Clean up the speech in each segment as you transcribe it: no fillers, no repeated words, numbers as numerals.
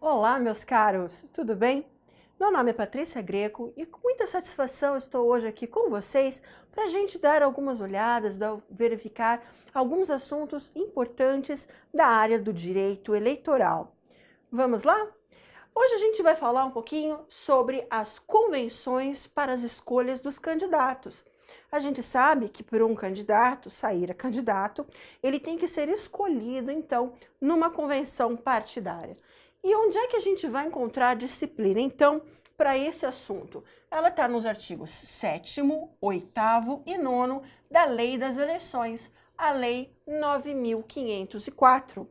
Olá, meus caros, tudo bem? Meu nome é Patrícia Greco e com muita satisfação estou hoje aqui com vocês para a gente dar algumas olhadas, verificar alguns assuntos importantes da área do direito eleitoral. Vamos lá? Hoje a gente vai falar um pouquinho sobre as convenções para as escolhas dos candidatos. A gente sabe que para um candidato sair a candidato, ele tem que ser escolhido, então, numa convenção partidária. E onde é que a gente vai encontrar a disciplina, então, para esse assunto? Ela está nos artigos 7º, 8º e 9º da Lei das Eleições, a Lei 9.504.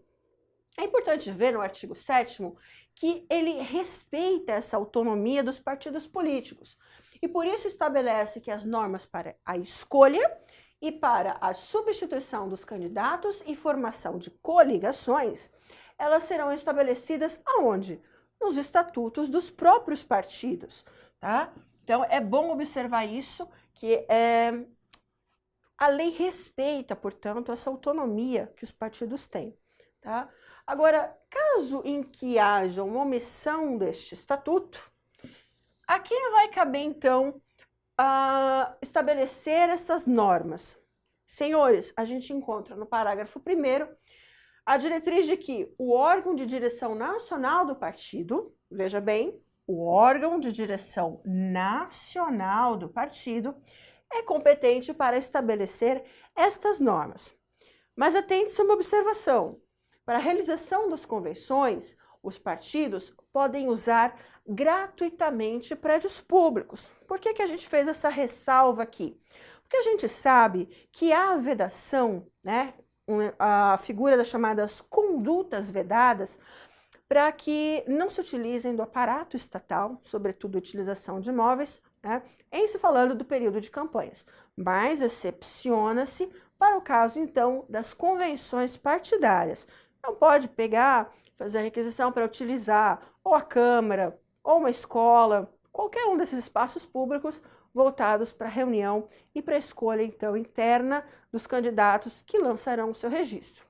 É importante ver no artigo 7º que ele respeita essa autonomia dos partidos políticos e por isso estabelece que as normas para a escolha e para a substituição dos candidatos e formação de coligações, elas serão estabelecidas aonde? Nos estatutos dos próprios partidos, tá? Então é bom observar isso, que a lei respeita, portanto, essa autonomia que os partidos têm, tá? Agora, caso em que haja uma omissão deste estatuto, a quem vai caber, então, estabelecer essas normas? Senhores, a gente encontra no parágrafo 1º a diretriz de que o órgão de direção nacional do partido, veja bem, o órgão de direção nacional do partido é competente para estabelecer estas normas. Mas atente-se a uma observação. Para a realização das convenções, os partidos podem usar gratuitamente prédios públicos. Por que a gente fez essa ressalva aqui? Porque a gente sabe que há vedação, né? A figura das chamadas condutas vedadas, para que não se utilizem do aparato estatal, sobretudo a utilização de imóveis, né, em se falando do período de campanhas. Mas excepciona-se para o caso, então, das convenções partidárias. Não pode pegar, fazer a requisição para utilizar ou a Câmara, ou uma escola, qualquer um desses espaços públicos voltados para a reunião e para a escolha, então, interna dos candidatos que lançarão o seu registro.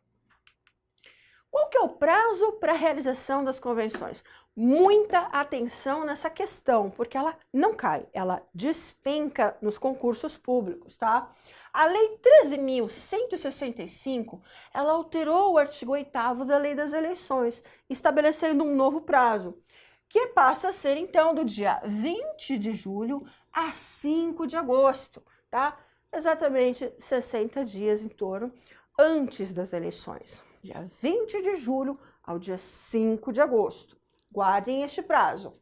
Qual que é o prazo para a realização das convenções? Muita atenção nessa questão, porque ela não cai, ela despenca nos concursos públicos, tá? A Lei 13.165, ela alterou o artigo 8º da Lei das Eleições, estabelecendo um novo prazo, que passa a ser, então, do dia 20 de julho a 5 de agosto, tá? Exatamente 60 dias em torno antes das eleições, dia 20 de julho ao dia 5 de agosto. Guardem este prazo.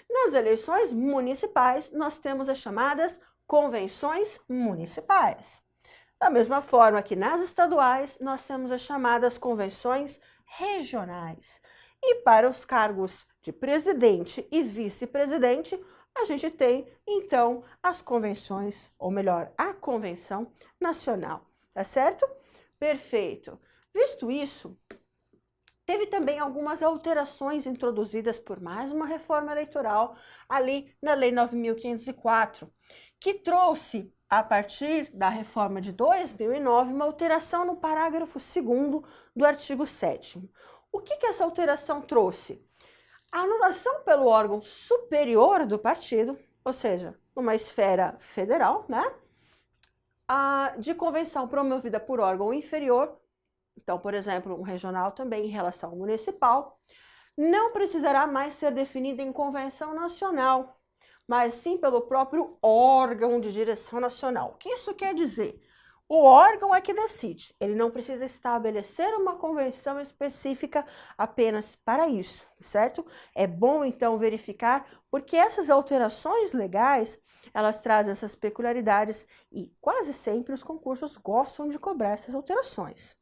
Nas eleições municipais, nós temos as chamadas convenções municipais. Da mesma forma que nas estaduais, nós temos as chamadas convenções regionais. E para os cargos de presidente e vice-presidente, a gente tem, então, as convenções, ou melhor, a convenção nacional, tá certo? Perfeito. Visto isso, teve também algumas alterações introduzidas por mais uma reforma eleitoral ali na Lei 9.504, que trouxe, a partir da reforma de 2009, uma alteração no parágrafo 2º do artigo 7º. O que essa alteração trouxe? A anulação pelo órgão superior do partido, ou seja, uma esfera federal, né? De convenção promovida por órgão inferior, então, por exemplo, um regional também em relação ao municipal, não precisará mais ser definida em convenção nacional, mas sim pelo próprio órgão de direção nacional. O que isso quer dizer? O órgão é que decide, ele não precisa estabelecer uma convenção específica apenas para isso, certo? É bom, então, verificar, porque essas alterações legais, elas trazem essas peculiaridades e quase sempre os concursos gostam de cobrar essas alterações.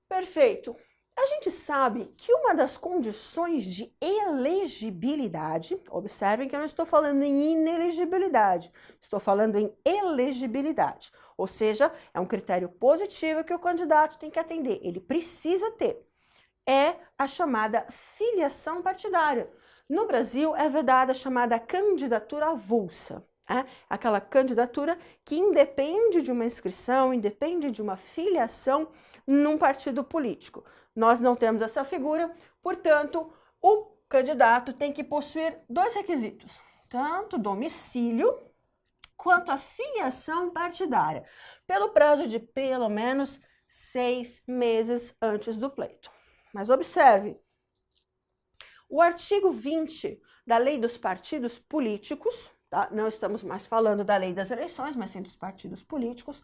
Perfeito. A gente sabe que uma das condições de elegibilidade, observem que eu não estou falando em inelegibilidade, estou falando em elegibilidade, ou seja, é um critério positivo que o candidato tem que atender, ele precisa ter, é a chamada filiação partidária. No Brasil é vedada a chamada candidatura avulsa, aquela candidatura que independe de uma inscrição, independe de uma filiação num partido político. Nós não temos essa figura, portanto, o candidato tem que possuir 2 requisitos, tanto domicílio quanto a filiação partidária, pelo prazo de pelo menos 6 meses antes do pleito. Mas observe, o artigo 20 da Lei dos Partidos Políticos, tá? Não estamos mais falando da Lei das Eleições, mas sim dos partidos políticos,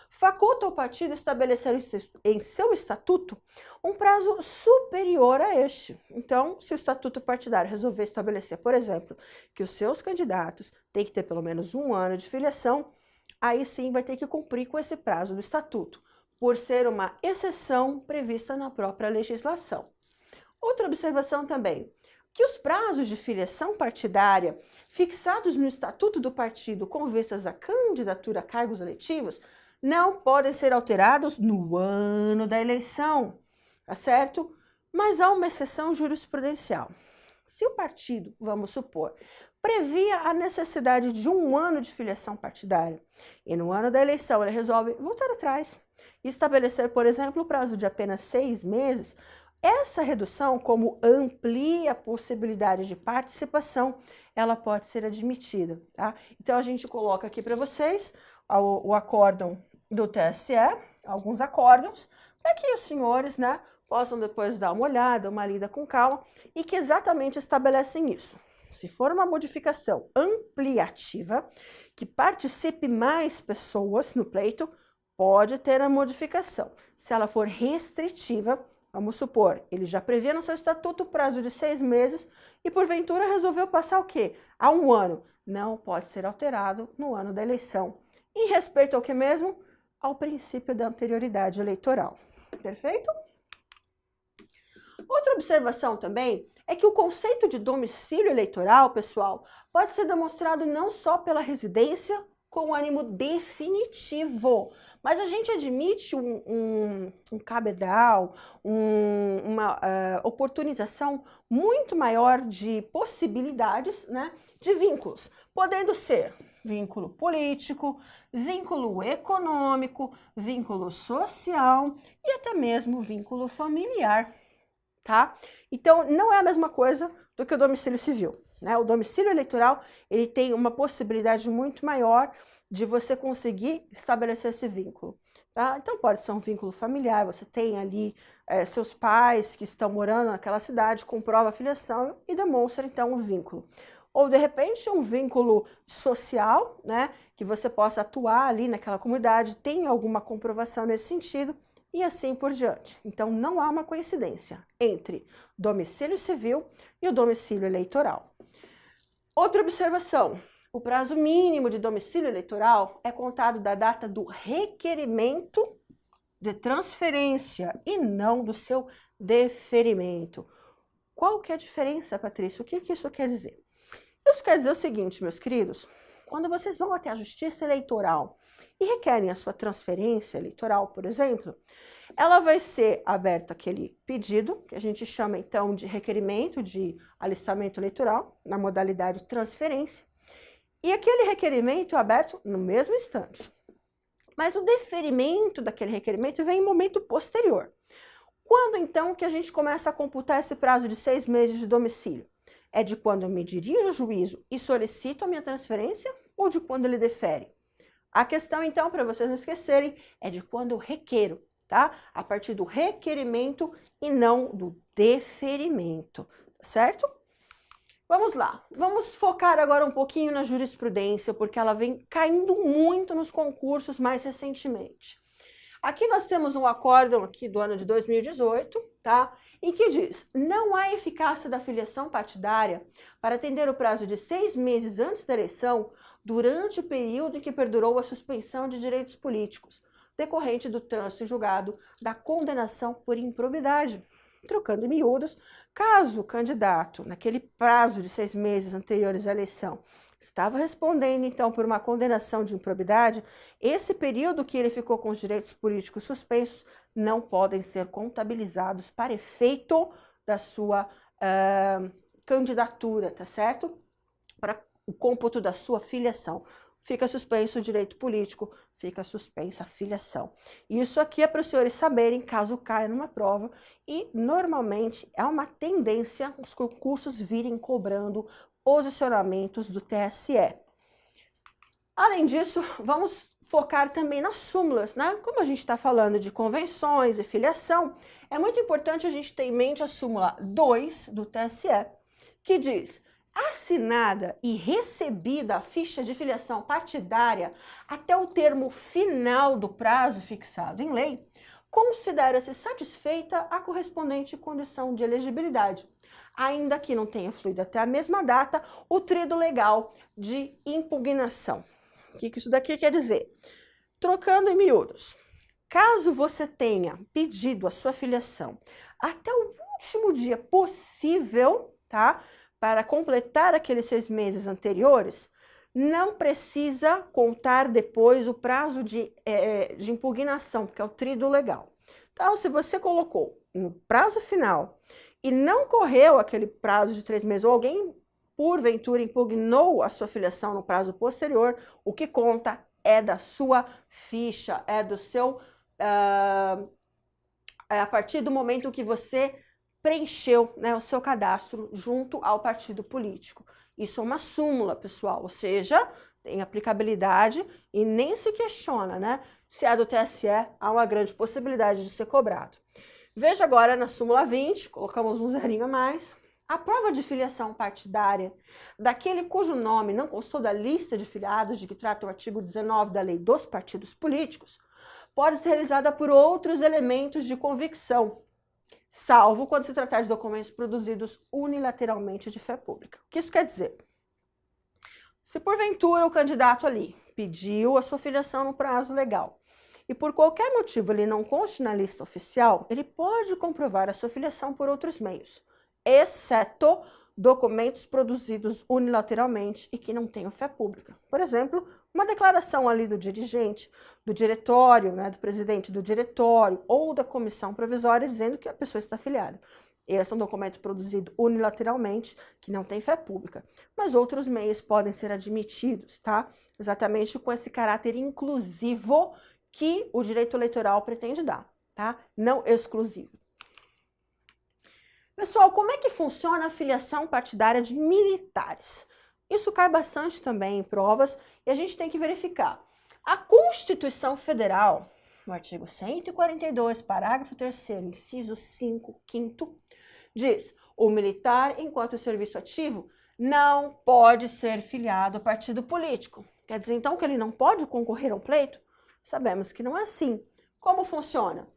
faculta o partido estabelecer em seu estatuto um prazo superior a este. Então, se o estatuto partidário resolver estabelecer, por exemplo, que os seus candidatos têm que ter pelo menos 1 ano de filiação, aí sim vai ter que cumprir com esse prazo do estatuto, por ser uma exceção prevista na própria legislação. Outra observação também, que os prazos de filiação partidária fixados no estatuto do partido com vistas à candidatura a cargos eletivos não podem ser alterados no ano da eleição, tá certo? Mas há uma exceção jurisprudencial. Se o partido, vamos supor, previa a necessidade de 1 ano de filiação partidária e no ano da eleição ele resolve voltar atrás e estabelecer, por exemplo, o prazo de apenas 6 meses, essa redução, como amplia a possibilidade de participação, ela pode ser admitida, tá? Então, a gente coloca aqui para vocês o acórdão do TSE, alguns acórdãos, para que os senhores, né, possam depois dar uma olhada, uma lida com calma, e que exatamente estabelecem isso. Se for uma modificação ampliativa, que participe mais pessoas no pleito, pode ter a modificação. Se ela for restritiva, vamos supor, ele já previa no seu estatuto o prazo de 6 meses e porventura resolveu passar o quê? A 1 ano. Não pode ser alterado no ano da eleição. Em respeito ao que mesmo? Ao princípio da anterioridade eleitoral. Perfeito? Outra observação também é que o conceito de domicílio eleitoral, pessoal, pode ser demonstrado não só pela residência com ânimo definitivo, mas a gente admite um cabedal, uma oportunização muito maior de possibilidades, né, de vínculos, podendo ser vínculo político, vínculo econômico, vínculo social e até mesmo vínculo familiar, tá? Então, não é a mesma coisa do que o domicílio civil, né? O domicílio eleitoral, ele tem uma possibilidade muito maior de você conseguir estabelecer esse vínculo, tá? Então, pode ser um vínculo familiar, você tem ali seus pais que estão morando naquela cidade, comprova a filiação e demonstra, então, o vínculo. Ou, de repente, um vínculo social, né, que você possa atuar ali naquela comunidade, tem alguma comprovação nesse sentido, e assim por diante. Então, não há uma coincidência entre domicílio civil e o domicílio eleitoral. Outra observação, o prazo mínimo de domicílio eleitoral é contado da data do requerimento de transferência e não do seu deferimento. Qual que é a diferença, Patrícia? O que isso quer dizer? Isso quer dizer o seguinte, meus queridos, quando vocês vão até a Justiça Eleitoral e requerem a sua transferência eleitoral, por exemplo, ela vai ser aberto aquele pedido, que a gente chama então de requerimento de alistamento eleitoral, na modalidade transferência, e aquele requerimento é aberto no mesmo instante. Mas o deferimento daquele requerimento vem em momento posterior. Quando então que a gente começa a computar esse prazo de 6 meses de domicílio? É de quando eu me dirijo ao juízo e solicito a minha transferência ou de quando ele defere? A questão, então, para vocês não esquecerem, é de quando eu requeiro, tá? A partir do requerimento e não do deferimento, certo? Vamos lá, vamos focar agora um pouquinho na jurisprudência, porque ela vem caindo muito nos concursos mais recentemente. Aqui nós temos um acórdão aqui do ano de 2018, tá? Em que diz, não há eficácia da filiação partidária para atender o prazo de 6 meses antes da eleição durante o período em que perdurou a suspensão de direitos políticos, decorrente do trânsito em julgado da condenação por improbidade. Trocando em miúdos, caso o candidato, naquele prazo de 6 meses anteriores à eleição, estava respondendo, então, por uma condenação de improbidade, esse período que ele ficou com os direitos políticos suspensos não podem ser contabilizados para efeito da sua candidatura, tá certo? Para o cômputo da sua filiação. Fica suspenso o direito político fica suspensa a filiação. Isso aqui é para os senhores saberem, caso caia numa prova, e normalmente é uma tendência os concursos virem cobrando posicionamentos do TSE. Além disso, vamos focar também nas súmulas, né? Como a gente está falando de convenções e filiação, é muito importante a gente ter em mente a súmula 2 do TSE, que diz: assinada e recebida a ficha de filiação partidária até o termo final do prazo fixado em lei, considera-se satisfeita a correspondente condição de elegibilidade, ainda que não tenha fluído até a mesma data o trido legal de impugnação. O que isso daqui quer dizer? Trocando em miúdos, caso você tenha pedido a sua filiação até o último dia possível, tá? Para completar aqueles 6 meses anteriores, não precisa contar depois o prazo de impugnação, porque é o trido legal. Então, se você colocou no prazo final e não correu aquele prazo de 3 meses, ou alguém porventura impugnou a sua filiação no prazo posterior, o que conta é da sua ficha, é do seu... a partir do momento que você preencheu, né, o seu cadastro junto ao partido político. Isso é uma súmula, pessoal, ou seja, tem aplicabilidade e nem se questiona, né? Se é do TSE, há uma grande possibilidade de ser cobrado. Veja agora na súmula 20, colocamos um zerinho a mais. A prova de filiação partidária daquele cujo nome não constou da lista de filiados de que trata o artigo 19 da Lei dos Partidos Políticos pode ser realizada por outros elementos de convicção, salvo quando se tratar de documentos produzidos unilateralmente de fé pública. O que isso quer dizer? Se porventura o candidato ali pediu a sua filiação no prazo legal e por qualquer motivo ele não conste na lista oficial, ele pode comprovar a sua filiação por outros meios, exceto documentos produzidos unilateralmente e que não tenham fé pública. Por exemplo, uma declaração ali do dirigente, do diretório, né, do presidente do diretório ou da comissão provisória dizendo que a pessoa está afiliada. Esse é um documento produzido unilateralmente, que não tem fé pública. Mas outros meios podem ser admitidos, tá? Exatamente com esse caráter inclusivo que o direito eleitoral pretende dar, tá? Não exclusivo. Pessoal, como é que funciona a filiação partidária de militares? Isso cai bastante também em provas e a gente tem que verificar. A Constituição Federal, no artigo 142, parágrafo 3º, inciso 5, 5º, diz: o militar, enquanto serviço ativo, não pode ser filiado a partido político. Quer dizer, então, que ele não pode concorrer ao pleito? Sabemos que não é assim. Como funciona?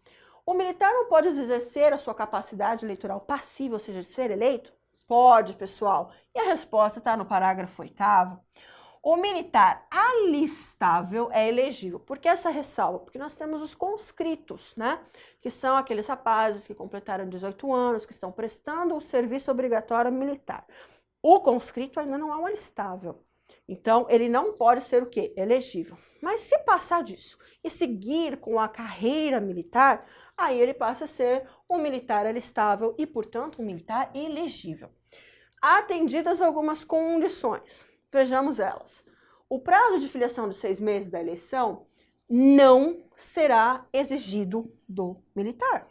O militar não pode exercer a sua capacidade eleitoral passiva, ou seja, de ser eleito? Pode, pessoal. E a resposta está no parágrafo 8º. O militar alistável é elegível. Por que essa ressalva? Porque nós temos os conscritos, né? Que são aqueles rapazes que completaram 18 anos, que estão prestando o serviço obrigatório militar. O conscrito ainda não é um alistável. Então, ele não pode ser o quê? Elegível. Mas se passar disso e seguir com a carreira militar, aí ele passa a ser um militar alistável e, portanto, um militar elegível. Atendidas algumas condições. Vejamos elas. O prazo de filiação de 6 meses da eleição não será exigido do militar.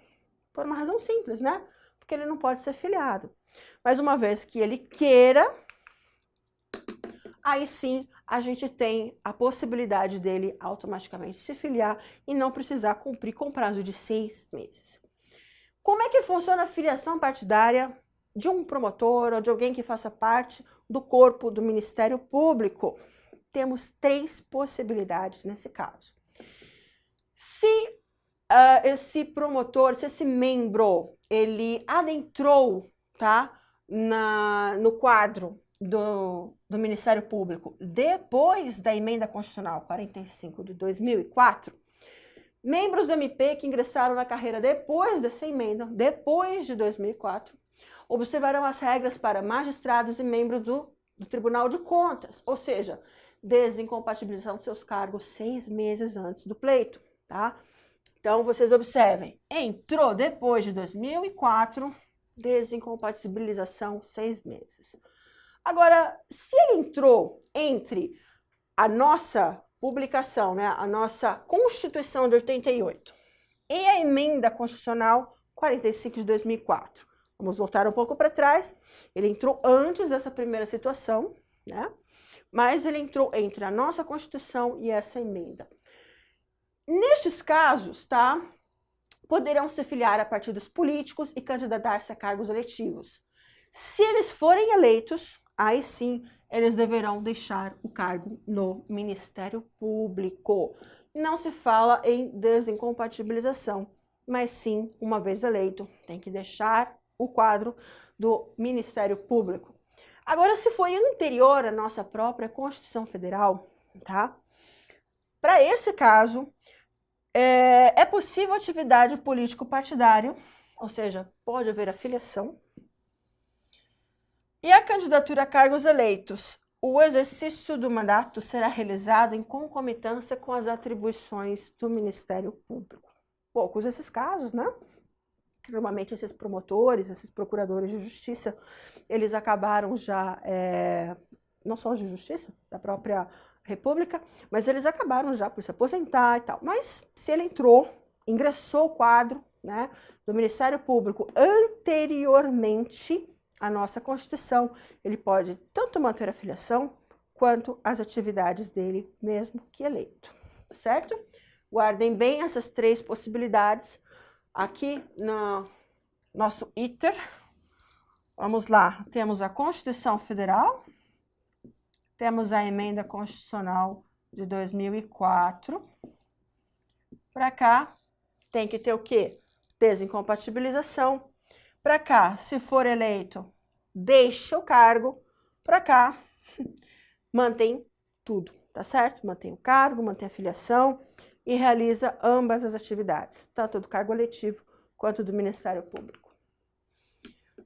Por uma razão simples, né? Porque ele não pode ser filiado. Mas uma vez que ele queira, aí sim a gente tem a possibilidade dele automaticamente se filiar e não precisar cumprir com prazo de 6 meses. Como é que funciona a filiação partidária de um promotor ou de alguém que faça parte do corpo do Ministério Público? Temos 3 possibilidades nesse caso. Se esse promotor, se esse membro, ele adentrou, tá, no quadro do Ministério Público depois da emenda constitucional 45 de 2004, membros do MP que ingressaram na carreira depois dessa emenda, depois de 2004, observarão as regras para magistrados e membros do Tribunal de Contas, ou seja, desincompatibilização de seus cargos 6 meses antes do pleito, tá? Então, vocês observem, entrou depois de 2004, desincompatibilização 6 meses. Agora, se ele entrou entre a nossa publicação, né, a nossa Constituição de 88 e a Emenda Constitucional 45 de 2004. Vamos voltar um pouco para trás. Ele entrou antes dessa primeira situação, né? Mas ele entrou entre a nossa Constituição e essa emenda. Nestes casos, tá? Poderão se filiar a partidos políticos e candidatar-se a cargos eletivos. Se eles forem eleitos, aí sim, eles deverão deixar o cargo no Ministério Público. Não se fala em desincompatibilização, mas sim, uma vez eleito, tem que deixar o quadro do Ministério Público. Agora, se foi anterior à nossa própria Constituição Federal, tá? Para esse caso, é possível atividade político-partidária, ou seja, pode haver afiliação, e a candidatura a cargos eleitos. O exercício do mandato será realizado em concomitância com as atribuições do Ministério Público. Poucos esses casos, né? Normalmente esses promotores, esses procuradores de justiça, eles acabaram já, não só de justiça, da própria República, mas eles acabaram já por se aposentar e tal. Mas se ele ingressou o quadro, né, do Ministério Público anteriormente à nossa Constituição, ele pode tanto manter a filiação quanto as atividades dele, mesmo que eleito, certo? Guardem bem essas três possibilidades. Aqui no nosso ITER, vamos lá, temos a Constituição Federal, temos a Emenda Constitucional de 2004. Para cá, tem que ter o quê? Desincompatibilização. Para cá, se for eleito, deixa o cargo. Para cá, mantém tudo, tá certo? Mantém o cargo, mantém a filiação e realiza ambas as atividades, tanto do cargo eletivo quanto do Ministério Público.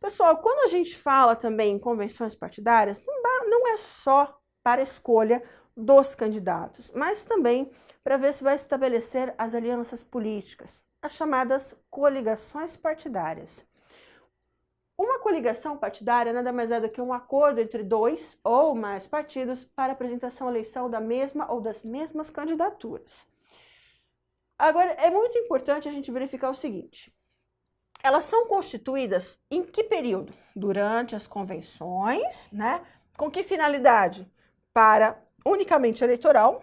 Pessoal, quando a gente fala também em convenções partidárias, não é só para a escolha dos candidatos, mas também para ver se vai estabelecer as alianças políticas, as chamadas coligações partidárias. Uma coligação partidária nada mais é do que um acordo entre dois ou mais partidos para apresentação à eleição da mesma ou das mesmas candidaturas. Agora, é muito importante a gente verificar o seguinte: elas são constituídas em que período? Durante as convenções, né? Com que finalidade? Para unicamente eleitoral.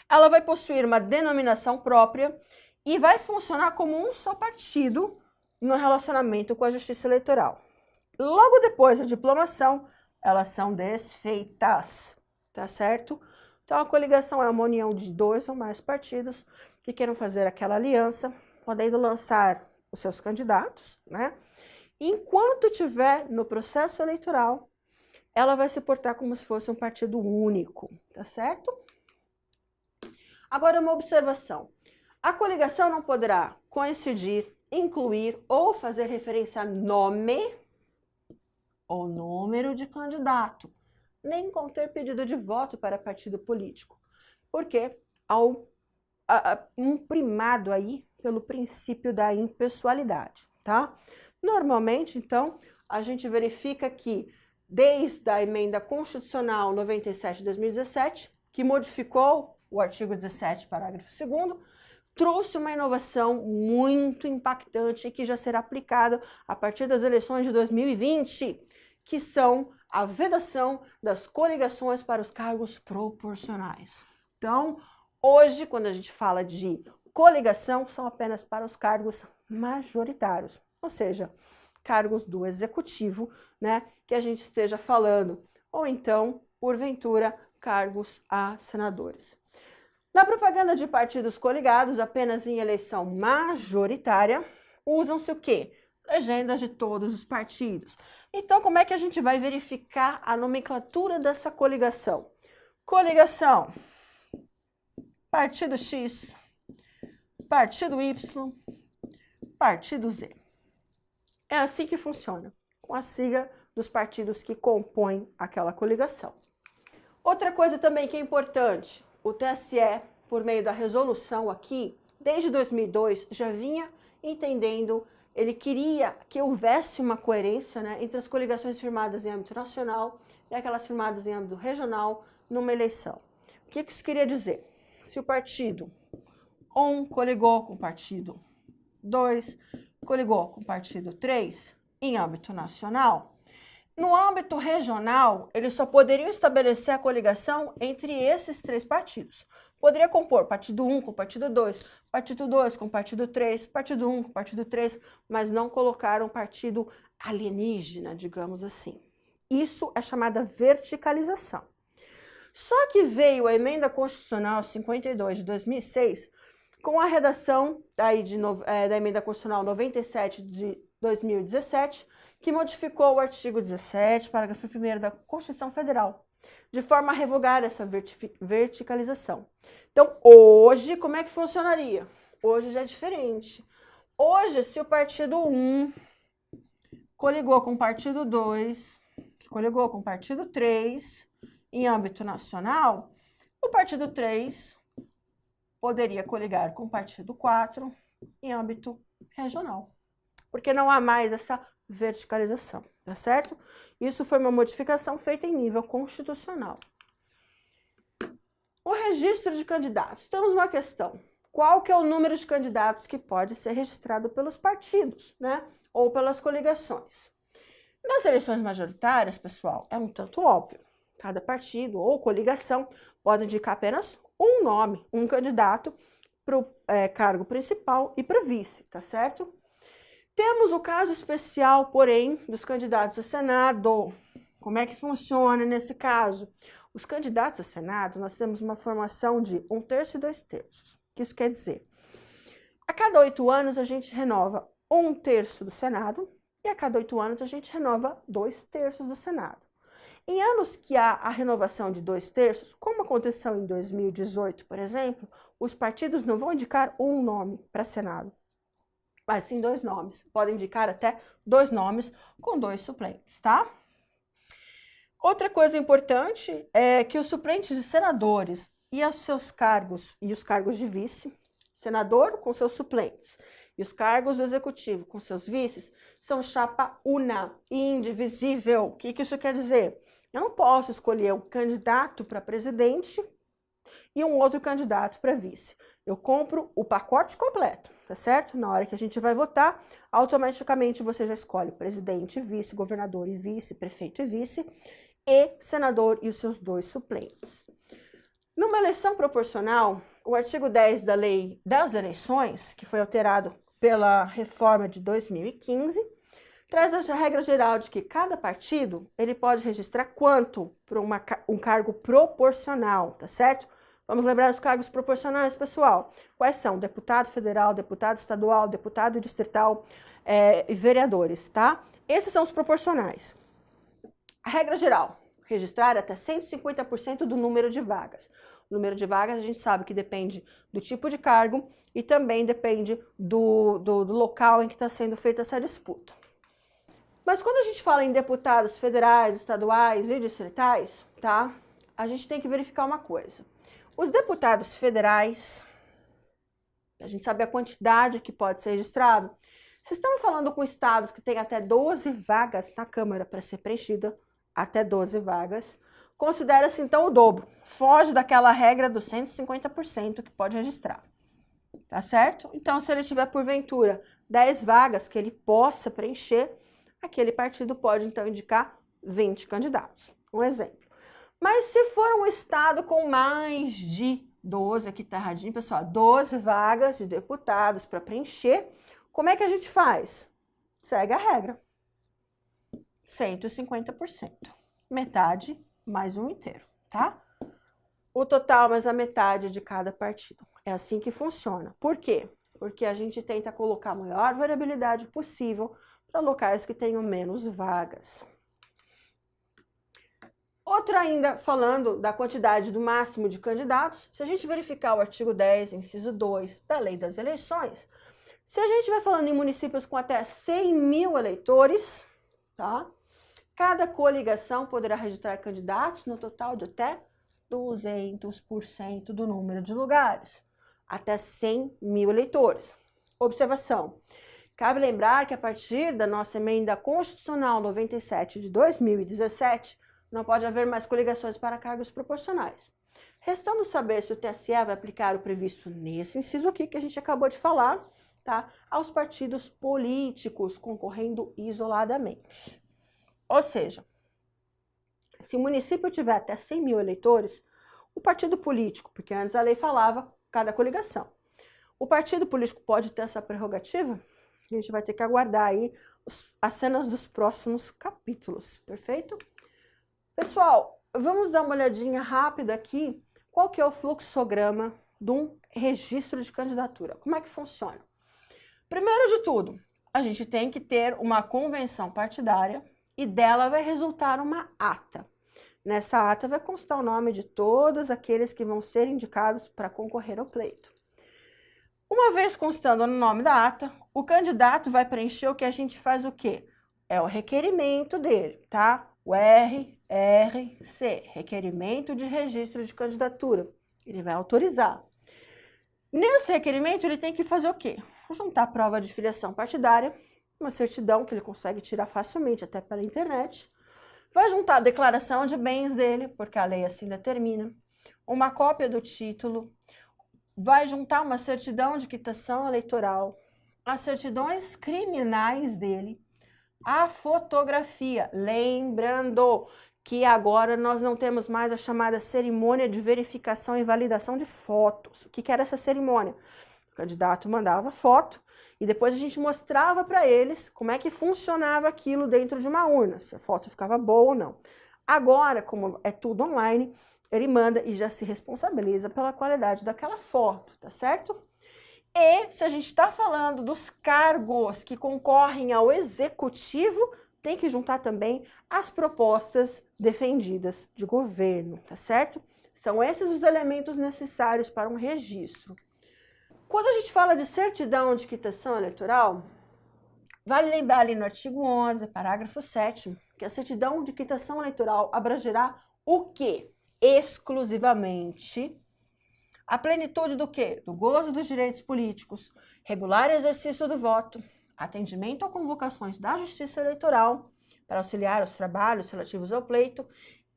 Ela vai possuir uma denominação própria e vai funcionar como um só partido no relacionamento com a Justiça Eleitoral. Logo depois da diplomação, elas são desfeitas, tá certo? Então, a coligação é uma união de dois ou mais partidos que queiram fazer aquela aliança, podendo lançar os seus candidatos, né? Enquanto estiver no processo eleitoral, ela vai se portar como se fosse um partido único, tá certo? Agora, uma observação. A coligação não poderá coincidir, incluir ou fazer referência a nome ou número de candidato, nem conter pedido de voto para partido político, porque há um primado aí pelo princípio da impessoalidade, tá? Normalmente, então, a gente verifica que desde a Emenda Constitucional 97 de 2017, que modificou o artigo 17, parágrafo 2º, trouxe uma inovação muito impactante e que já será aplicada a partir das eleições de 2020, que são a vedação das coligações para os cargos proporcionais. Então, hoje, quando a gente fala de coligação, são apenas para os cargos majoritários, ou seja, cargos do executivo, né, que a gente esteja falando, ou então, porventura, cargos a senadores. Na propaganda de partidos coligados, apenas em eleição majoritária, usam-se o quê? Legendas de todos os partidos. Então, como é que a gente vai verificar a nomenclatura dessa coligação? Coligação, partido X, partido Y, partido Z. É assim que funciona, com a sigla dos partidos que compõem aquela coligação. Outra coisa também que é importante, o TSE, por meio da resolução aqui, desde 2002, já vinha entendendo, ele queria que houvesse uma coerência, né, entre as coligações firmadas em âmbito nacional e aquelas firmadas em âmbito regional numa eleição. que isso queria dizer? Se o partido 1 coligou com o partido 2, coligou com o partido 3 em âmbito nacional, no âmbito regional, eles só poderiam estabelecer a coligação entre esses 3 partidos. Poderia compor partido 1 com partido 2, partido 2 com partido 3, partido 1 com partido 3, mas não colocaram partido alienígena, digamos assim. Isso é chamada verticalização. Só que veio a Emenda Constitucional 52 de 2006, com a redação da Emenda Constitucional 97 de 2017, que modificou o artigo 17, parágrafo 1º da Constituição Federal, de forma a revogar essa verticalização. Então, hoje, como é que funcionaria? Hoje já é diferente. Hoje, se o partido 1 coligou com o partido 2, que coligou com o partido 3, em âmbito nacional, o partido 3 poderia coligar com o partido 4 em âmbito regional, porque não há mais essa verticalização, tá certo? Isso foi uma modificação feita em nível constitucional. O registro de candidatos. Temos uma questão. Qual que é o número de candidatos que pode ser registrado pelos partidos, né? Ou pelas coligações? Nas eleições majoritárias, pessoal, é um tanto óbvio. Cada partido ou coligação pode indicar apenas um nome, um candidato para o cargo principal e para o vice, tá certo? Temos o caso especial, porém, dos candidatos a Senado. Como é que funciona nesse caso? Os candidatos a Senado, nós temos uma formação de 1/3 e 2/3. O que isso quer dizer? A cada 8 anos, a gente renova 1/3 do Senado e a cada 8 anos, a gente renova 2/3 do Senado. Em anos que há a renovação de 2/3, como aconteceu em 2018, por exemplo, os partidos não vão indicar um nome para Senado, mas sim 2 nomes. Podem indicar até 2 nomes com 2 suplentes, tá? Outra coisa importante é que os suplentes de senadores e os seus cargos e os cargos de vice, senador com seus suplentes e os cargos do executivo com seus vices, são chapa una, indivisível. O que isso quer dizer? Eu não posso escolher um candidato para presidente e um outro candidato para vice. Eu compro o pacote completo, tá certo? Na hora que a gente vai votar, automaticamente você já escolhe presidente, vice, governador e vice, prefeito e vice, e senador e os seus 2 suplentes. Numa eleição proporcional, o artigo 10 da Lei das Eleições, que foi alterado pela reforma de 2015, traz a regra geral de que cada partido ele pode registrar quanto para um cargo proporcional, tá certo? Vamos lembrar os cargos proporcionais, pessoal. Quais são? Deputado federal, deputado estadual, deputado distrital e vereadores, tá? Esses são os proporcionais. A regra geral, registrar até 150% do número de vagas. O número de vagas a gente sabe que depende do tipo de cargo e também depende do local em que está sendo feita essa disputa. Mas quando a gente fala em deputados federais, estaduais e distritais, tá? A gente tem que verificar uma coisa. Os deputados federais, a gente sabe a quantidade que pode ser registrado. Se estamos falando com estados que têm até 12 vagas na Câmara para ser preenchida, até 12 vagas, considera-se então o dobro. Foge daquela regra dos 150% que pode registrar. Tá certo? Então, se ele tiver, porventura, 10 vagas que ele possa preencher, aquele partido pode, então, indicar 20 candidatos. Um exemplo. Mas se for um estado com mais de 12, aqui tá erradinho, pessoal, 12 vagas de deputados para preencher, como é que a gente faz? Segue a regra. 150%. Metade mais um inteiro, tá? O total mais a metade de cada partido. É assim que funciona. Por quê? Porque a gente tenta colocar a maior variabilidade possível para locais que tenham menos vagas. Outra ainda, falando da quantidade do máximo de candidatos, se a gente verificar o artigo 10, inciso 2 da Lei das Eleições, se a gente vai falando em municípios com até 100 mil eleitores, tá? Cada coligação poderá registrar candidatos no total de até 200% do número de lugares, até 100 mil eleitores. Observação. Cabe lembrar que a partir da nossa Emenda Constitucional 97 de 2017, não pode haver mais coligações para cargos proporcionais. Restando saber se o TSE vai aplicar o previsto nesse inciso aqui que a gente acabou de falar, tá? Aos partidos políticos concorrendo isoladamente. Ou seja, se o município tiver até 100 mil eleitores, o partido político, porque antes a lei falava cada coligação, o partido político pode ter essa prerrogativa? A gente vai ter que aguardar aí as cenas dos próximos capítulos, perfeito? Pessoal, vamos dar uma olhadinha rápida aqui, qual que é o fluxograma de um registro de candidatura. Como é que funciona? Primeiro de tudo, a gente tem que ter uma convenção partidária e dela vai resultar uma ata. Nessa ata vai constar o nome de todos aqueles que vão ser indicados para concorrer ao pleito. Uma vez constando no nome da ata, o candidato vai preencher o que a gente faz o quê? É o requerimento dele, tá? O RRC, Requerimento de Registro de Candidatura. Ele vai autorizar. Nesse requerimento, ele tem que fazer o quê? Juntar a prova de filiação partidária, uma certidão que ele consegue tirar facilmente, até pela internet. Vai juntar a declaração de bens dele, porque a lei assim determina, uma cópia do título, vai juntar uma certidão de quitação eleitoral, as certidões criminais dele, a fotografia, lembrando que agora nós não temos mais a chamada cerimônia de verificação e validação de fotos. O que era essa cerimônia? O candidato mandava foto e depois a gente mostrava para eles como é que funcionava aquilo dentro de uma urna, se a foto ficava boa ou não. Agora, como é tudo online, ele manda e já se responsabiliza pela qualidade daquela foto, tá certo? E se a gente está falando dos cargos que concorrem ao executivo, tem que juntar também as propostas defendidas de governo, tá certo? São esses os elementos necessários para um registro. Quando a gente fala de certidão de quitação eleitoral, vale lembrar ali no artigo 11, parágrafo 7º, que a certidão de quitação eleitoral abrangerá o quê? Exclusivamente a plenitude do quê? Do gozo dos direitos políticos, regular exercício do voto, atendimento a convocações da Justiça Eleitoral para auxiliar os trabalhos relativos ao pleito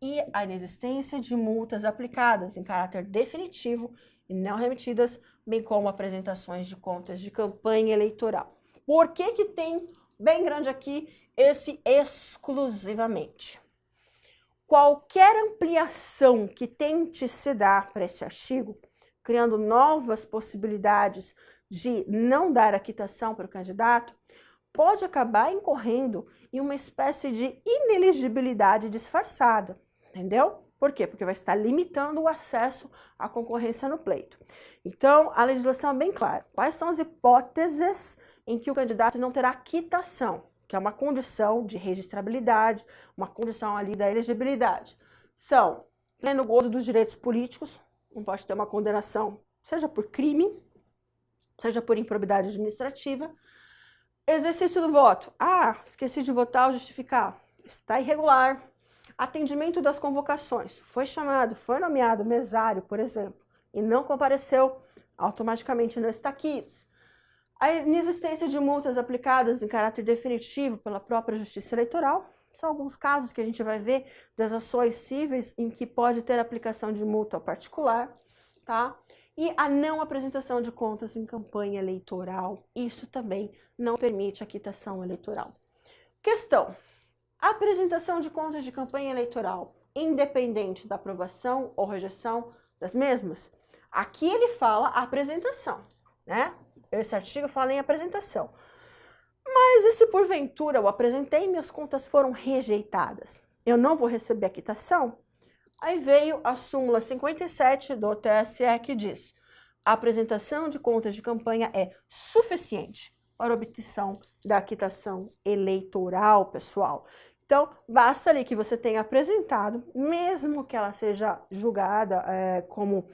e a inexistência de multas aplicadas em caráter definitivo e não remetidas, bem como apresentações de contas de campanha eleitoral. Por que que tem bem grande aqui esse exclusivamente? Qualquer ampliação que tente se dar para esse artigo, criando novas possibilidades de não dar a quitação para o candidato, pode acabar incorrendo em uma espécie de ineligibilidade disfarçada, entendeu? Por quê? Porque vai estar limitando o acesso à concorrência no pleito. Então, a legislação é bem clara. Quais são as hipóteses em que o candidato não terá quitação? Que é uma condição de registrabilidade, uma condição ali da elegibilidade. São pleno gozo dos direitos políticos, não pode ter uma condenação, seja por crime, seja por improbidade administrativa. Exercício do voto. Ah, esqueci de votar ou justificar. Está irregular. Atendimento das convocações. Foi chamado, foi nomeado mesário, por exemplo, e não compareceu, automaticamente não está quites. A inexistência de multas aplicadas em caráter definitivo pela própria Justiça Eleitoral. São alguns casos que a gente vai ver das ações cíveis em que pode ter aplicação de multa ao particular, tá? E a não apresentação de contas em campanha eleitoral. Isso também não permite a quitação eleitoral. Questão: a apresentação de contas de campanha eleitoral, independente da aprovação ou rejeição das mesmas. Aqui ele fala a apresentação, né? Esse artigo fala em apresentação. Mas e se porventura eu apresentei e minhas contas foram rejeitadas? Eu não vou receber a quitação? Aí veio a súmula 57 do TSE que diz: a apresentação de contas de campanha é suficiente para obtenção da quitação eleitoral, pessoal. Então, basta ali que você tenha apresentado, mesmo que ela seja julgada como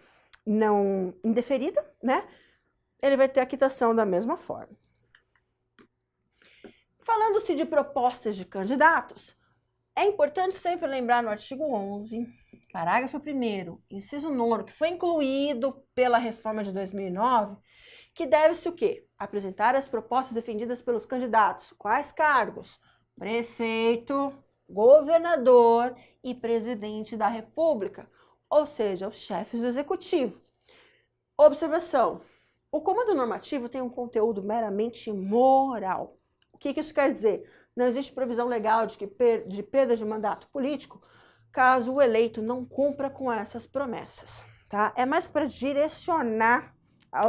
não indeferida, né? Ele vai ter a quitação da mesma forma. Falando-se de propostas de candidatos, é importante sempre lembrar no artigo 11, parágrafo 1º, inciso 9º, que foi incluído pela reforma de 2009, que deve-se o quê? Apresentar as propostas defendidas pelos candidatos. Quais cargos? Prefeito, governador e presidente da República. ou seja, os chefes do executivo. Observação: o comando normativo tem um conteúdo meramente moral. O que isso quer dizer? Não existe previsão legal de perda de mandato político caso o eleito não cumpra com essas promessas, tá? É mais para direcionar,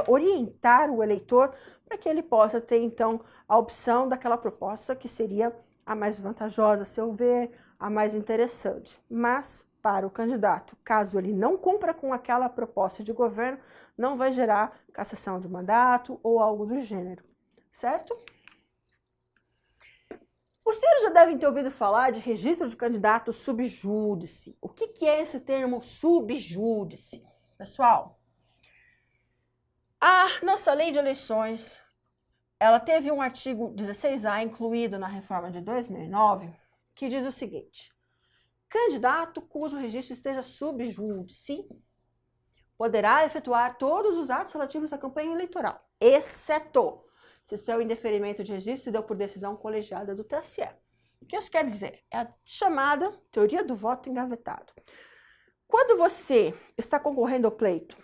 orientar o eleitor para que ele possa ter, então, a opção daquela proposta que seria a mais vantajosa, a seu ver, a mais interessante. Mas, para o candidato, caso ele não cumpra com aquela proposta de governo, não vai gerar cassação de mandato ou algo do gênero, certo? Os senhores já devem ter ouvido falar de registro de candidato subjúdice. O que é esse termo subjúdice? Pessoal, a nossa lei de eleições, ela teve um artigo 16A incluído na reforma de 2009, que diz o seguinte: candidato cujo registro esteja subjúdice poderá efetuar todos os atos relativos à campanha eleitoral, exceto se seu indeferimento de registro se deu por decisão colegiada do TSE. O que isso quer dizer? É a chamada teoria do voto engavetado. Quando você está concorrendo ao pleito,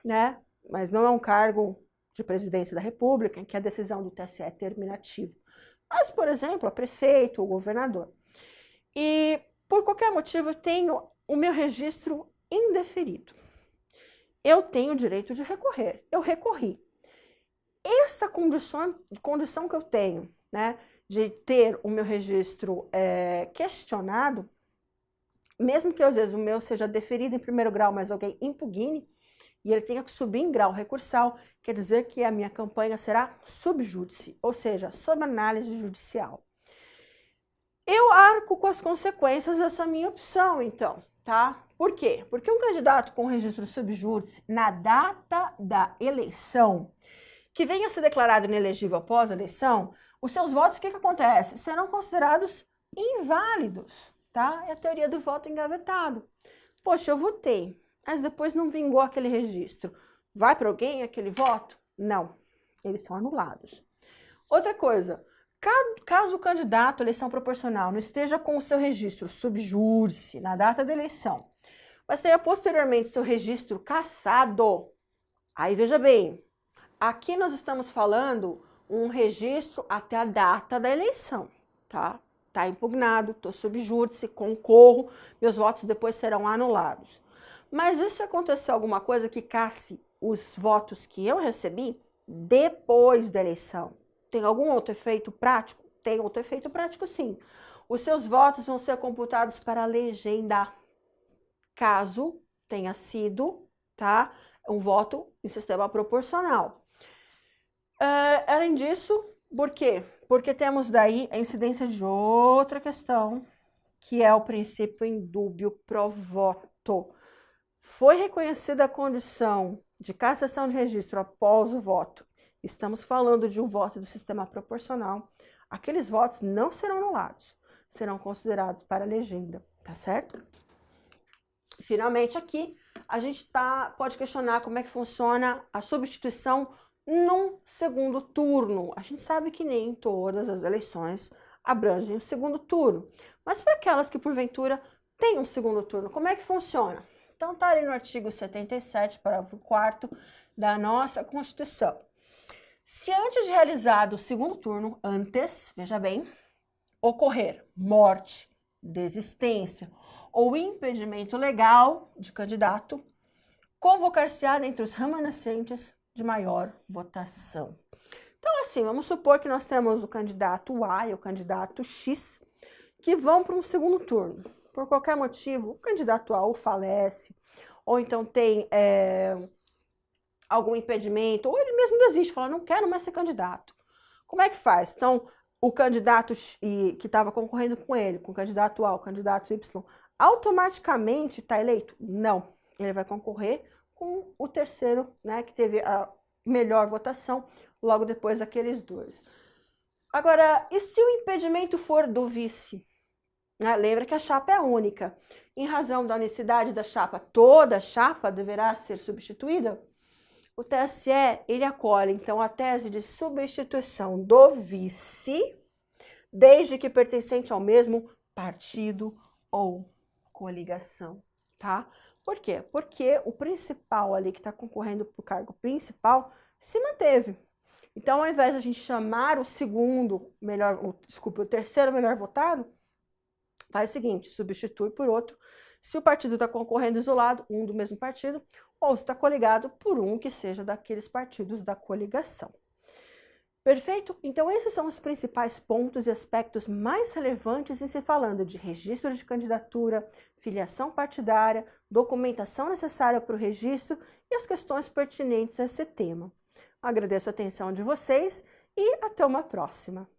né, mas não é um cargo de presidência da República, em que a decisão do TSE é terminativa, mas, por exemplo, a prefeito ou governador, e por qualquer motivo eu tenho o meu registro indeferido, eu tenho o direito de recorrer, eu recorri. Essa condição que eu tenho, né, de ter o meu registro questionado, mesmo que às vezes o meu seja deferido em primeiro grau, mas alguém impugne, e ele tenha que subir em grau recursal, quer dizer que a minha campanha será subjúdice, ou seja, sob análise judicial. Eu arco com as consequências dessa minha opção, então, tá? Por quê? Porque um candidato com registro subjúdice, na data da eleição, que venha a ser declarado inelegível após a eleição, os seus votos, o que acontece? Serão considerados inválidos, tá? É a teoria do voto engavetado. Poxa, eu votei, mas depois não vingou aquele registro. Vai para alguém aquele voto? Não, eles são anulados. Outra coisa, caso o candidato à eleição proporcional não esteja com o seu registro subjúdice na data da eleição, mas tenha posteriormente seu registro cassado, aí veja bem, aqui nós estamos falando um registro até a data da eleição, tá? Tá impugnado, tô subjúdice, concorro, meus votos depois serão anulados. Mas e se acontecer alguma coisa que casse os votos que eu recebi depois da eleição? Tem algum outro efeito prático? Tem outro efeito prático, sim. Os seus votos vão ser computados para a legenda, caso tenha sido, tá, um voto em sistema proporcional. Além disso, por quê? Porque temos daí a incidência de outra questão, que é o princípio indúbio pro voto. Foi reconhecida a condição de cassação de registro após o voto. Estamos falando de um voto do sistema proporcional. Aqueles votos não serão anulados, serão considerados para a legenda, tá certo? Finalmente aqui, a gente pode questionar como é que funciona a substituição num segundo turno. A gente sabe que nem todas as eleições abrangem o segundo turno, mas para aquelas que porventura têm um segundo turno, como é que funciona? Então tá ali no artigo 77, parágrafo 4º da nossa Constituição. Se antes de realizado o segundo turno, veja bem, ocorrer morte, desistência ou impedimento legal de candidato, convocar-se-á dentre os remanescentes de maior votação. Então, assim, vamos supor que nós temos o candidato A e o candidato X que vão para um segundo turno. Por qualquer motivo, o candidato A ou falece, ou então tem algum impedimento, ou ele mesmo desiste, fala, não quero mais ser candidato. Como é que faz? Então, o candidato que estava concorrendo com ele, com o candidato A, o candidato Y, automaticamente está eleito? Não. Ele vai concorrer com o terceiro, né, que teve a melhor votação, logo depois daqueles dois. Agora, e se o impedimento for do vice? Lembra que a chapa é única. Em razão da unicidade da chapa, toda a chapa deverá ser substituída? O TSE, ele acolhe, então, a tese de substituição do vice, desde que pertencente ao mesmo partido ou coligação, tá? Por quê? Porque o principal ali que está concorrendo para o cargo principal se manteve. Então, ao invés de a gente chamar o o terceiro melhor votado, faz o seguinte, substitui por outro. Se o partido está concorrendo isolado, um do mesmo partido, ou se está coligado por um que seja daqueles partidos da coligação. Perfeito? Então, esses são os principais pontos e aspectos mais relevantes em se falando de registro de candidatura, filiação partidária, documentação necessária para o registro e as questões pertinentes a esse tema. Agradeço a atenção de vocês e até uma próxima.